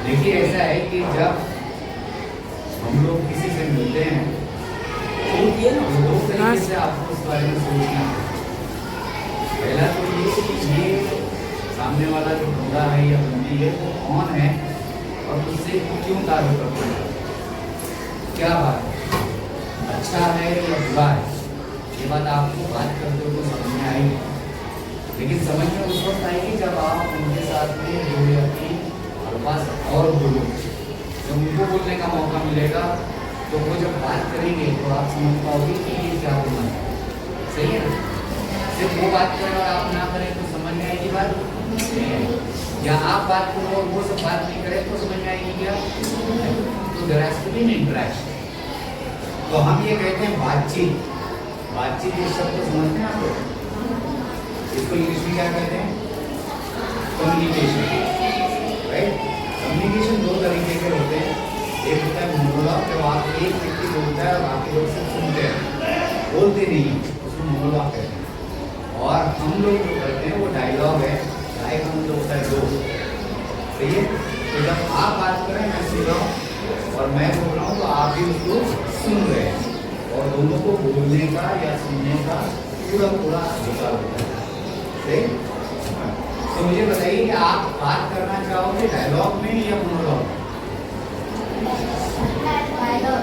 देखिए ऐसा है कि जब हम लोग किसी से मिलते हैं तो दो तरीके से आपको उस बारे में सोचना है। पहला तो ये सामने वाला जो बंदा है या बंदी है वो कौन है और उससे क्यों ताल्लुक रखते हैं, क्या बात है, अच्छा है या बुरा है, ये बात आपको बात करते हुए समझ में आएगी। लेकिन समझ में उस वक्त आएगी जब आप उनके साथ में 2 या 3 अल्फाज और बोलो। जब उनको बोलने का मौका मिलेगा तो वो जब बात करेंगे तो आप समझ पाओगे कि ये क्या बोलना है। सही है ना? सिर्फ वो बात करें और आप ना करें तो समझ में आएगी बात नहीं आएगी, या आप बात करो और वो सब बात नहीं करें तो समझ में आएगी क्या? तो there has to be an interaction. तो हम ये कहते हैं बातचीत। बातचीत इस शब्द को समझते हैं आप लोग? इसको इंग्लिश में क्या कहते हैं? कम्युनिकेशन। राइट? कम्युनिकेशन 2 तरीके के होते हैं। एक होता है मोनोलॉग, जब आप एक व्यक्ति बोलता है और बाकी लोग सिर्फ सुनते हैं, बोलते नहीं, उसको मोनोलॉग कहते हैं। और हम लोग जो करते हैं वो डायलॉग है। डायलॉग हम लोग होता है 2। सही है? तो जब आप बात करें, मैं सुन रहा हूँ और मैं बोल रहा हूँ तो आप भी उसको सुन रहे हैं, और दोनों को बोलने का या सुनने का पूरा अधिकार होता है। सही? तो मुझे बताइए कि आप बात करना चाहोगे डायलॉग में या मोनोलॉग में? डायलॉग,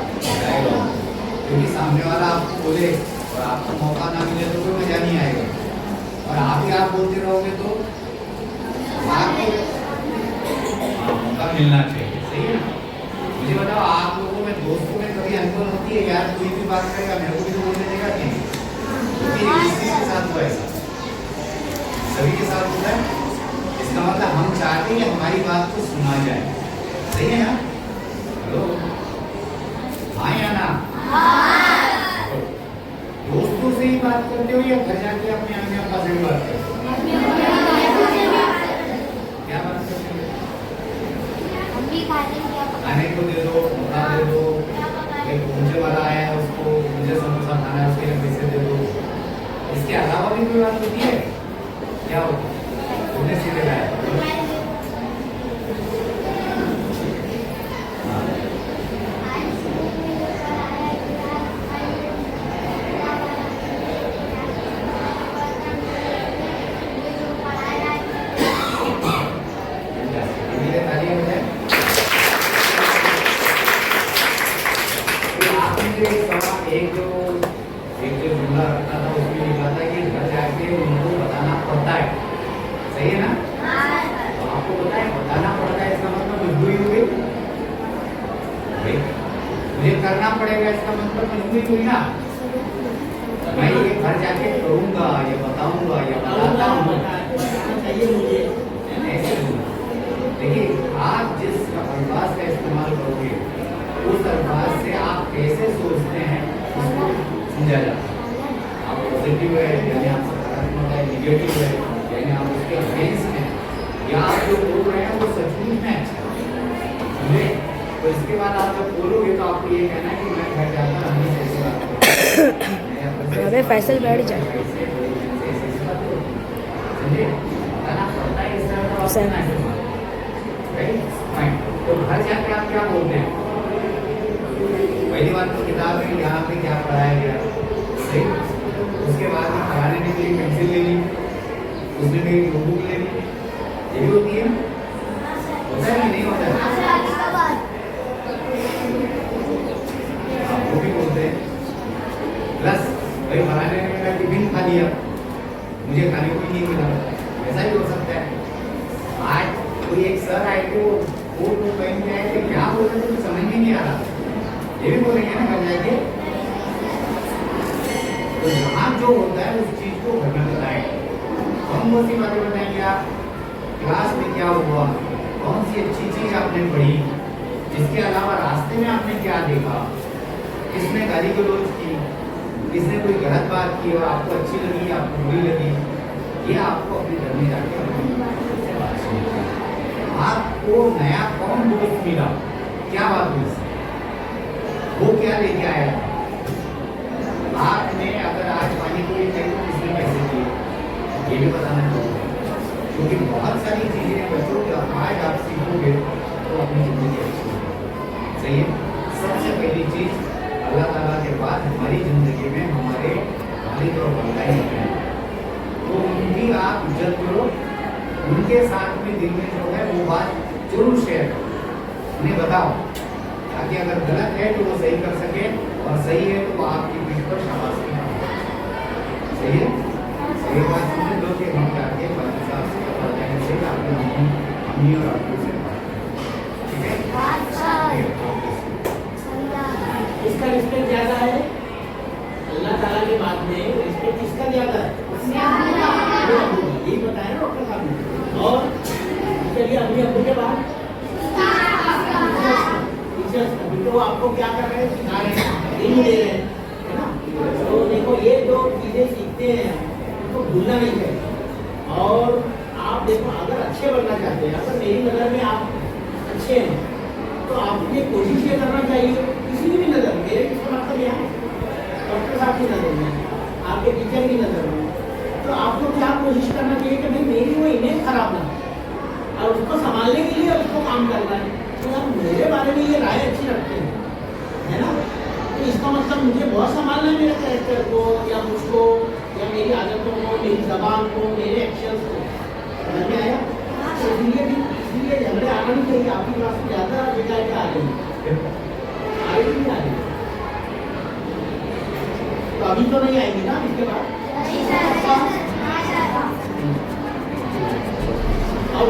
क्योंकि सामने वाला आपको बोले और आपको मौका ना मिले तो कोई मजा नहीं आएगा, और आप ही आप बोलते रहोगे तो आपको मौका मिलना चाहिए। सही है ना? मुझे बताओ, आप लोगों में दोस्तों में कभी अनुभव होती है यार कोई भी बात करेगा मेरे को भी तो बोलने देगा कि किसी के साथ हुआ ऐसा? सभी के साथ होता है। इसका मतलब हम चाहते हैं कि हमारी बात को सुना जाए। सही है ना? हेलो, हाँ या ना? दोस्तों से ही बात करते हो या घर जाके अपने अम्मी अब्बा से भी बात करते हो? क्या बात करते हो? खाने को दे दो, कपड़ा दे दो, एक पहुंचे वाला आया है उसको मुझे समोसा खाना है उसके लिए पैसे दे दो। इसके अलावा भी कोई बात होती है? क्या होता है? उन्हें सीधे लाया एक जो जुमला रखा था उसमें लिखा था कि घर जाके उनको बताना पड़ता है। सही है ना? तो आपको पता है बताना पड़ता है इसका मतलब मजबूरी हो गई, मुझे करना पड़ेगा इसका मतलब मजबूरी हुई ना। मैं ये घर जाके करूंगा या बताऊंगा या बताता हूँ, देखिए आप जिस अल्फाज का इस्तेमाल करोगे उस अल्फाज से आप कैसे सोचते हैं उसको समझा जाता है। आप पॉजिटिव है यानी आप सकारात्मक है, निगेटिव है यानी आप उसके अगेंस्ट हैं, या आप जो बोल रहे हैं वो सचमुच में अच्छा है। तो इसके बाद आप जब बोलोगे तो आपको ये कहना है कि मैं घर जाकर हमें ऐसे बात करूँगा। अबे फैसल बैठ जा। तो घर जाके आप क्या बोलते हैं? पहली बात तो किताब में यहाँ पे क्या पढ़ाया गया, सही। उसके बाद में पढ़ाने के लिए पेंसिल ले ली, उसमें मेरी नोटबुक ले ली, ये भी होती है। होता है कि नहीं होता है? आप वो भी बोलते हैं। प्लस भाई पढ़ाने में मैं टिफिन खा लिया, मुझे खाने को ही नहीं मिला, ऐसा भी हो सकता है। आज कोई एक सर आए थे वो पहन के आए थे, क्या बोल रहे थे समझ में नहीं आ रहा, ये भी बोलेंगे ना घर जाके। तो यहाँ जो होता है उस चीज को घर में बताएंगे। हम वो सी बातें बताएंगे, आप क्लास में क्या हुआ, कौन सी अच्छी चीज आपने पढ़ी, इसके अलावा रास्ते में आपने क्या देखा, किसने गाली गलौज की, किसने कोई गलत बात की और आपको अच्छी लगी आपको बुरी लगी, ये आपको अपने घर में जाके अपनी बात सुनिए। आपको नया कौन दोस्त मिला, क्या बात हुई, वो क्या लेके आया, आपने अगर आज पानी पूरी खाई तो किसने पैसे दिए, ये भी बताना चाहिए। क्योंकि बहुत सारी चीजें बच्चों जब आज आप सीखोगे तो अपने जरूर शेयर करो, उन्हें बताओ, ताकि अगर गलत है तो वो सही कर सके, और सही है तो वो आपकी पीठ पर शाबाशी पाए। सही है? सही बात समझ लो कि हम जाके बाकी साहब से पता कहने से आपके मम्मी और आपको से ठीक है? इसका रिस्पेक्ट ज्यादा है अल्लाह ताला के बाद में, रिस्पेक्ट किसका ज्यादा है? यही बताया ना डॉक्टर साहब ने। और चलिए अभी अब्बू के बाद टीचर्स, अभी तो वो आपको क्या कर रहे हैं, सिखा रहे हैं, दिन दे रहे हैं, है ना? तो देखो ये जो चीजें सीखते हैं उनको भूलना नहीं चाहिए। और आप देखो अगर अच्छे बनना चाहते हैं, अगर मेरी नज़र में आप अच्छे हैं तो आपको ये कोशिश ये करना चाहिए, किसी की भी नज़र, मेरे किसका मतलब यह है डॉक्टर साहब की नज़र में, आपके टीचर की नज़र में, तो आपको क्या कोशिश करना चाहिए कि भाई मेरी वो इमेज खराब ना हो, और उसको संभालने के लिए उसको काम करना है। तो आप मेरे बारे में ये राय अच्छी रखते हैं, है ना? तो इसका मतलब मुझे बहुत संभालना है मेरे कैरेक्टर को, या मुझको, या मेरी आदतों को, मेरी जबान को, मेरे एक्शंस को। समझ में आया? तो इसलिए झगड़े आना नहीं चाहिए। आपकी क्लास में ज़्यादा शिकायतें आ रही हैं, आएगी नहीं आ रही? तो अभी तो नहीं आएगी ना इसके बाद? और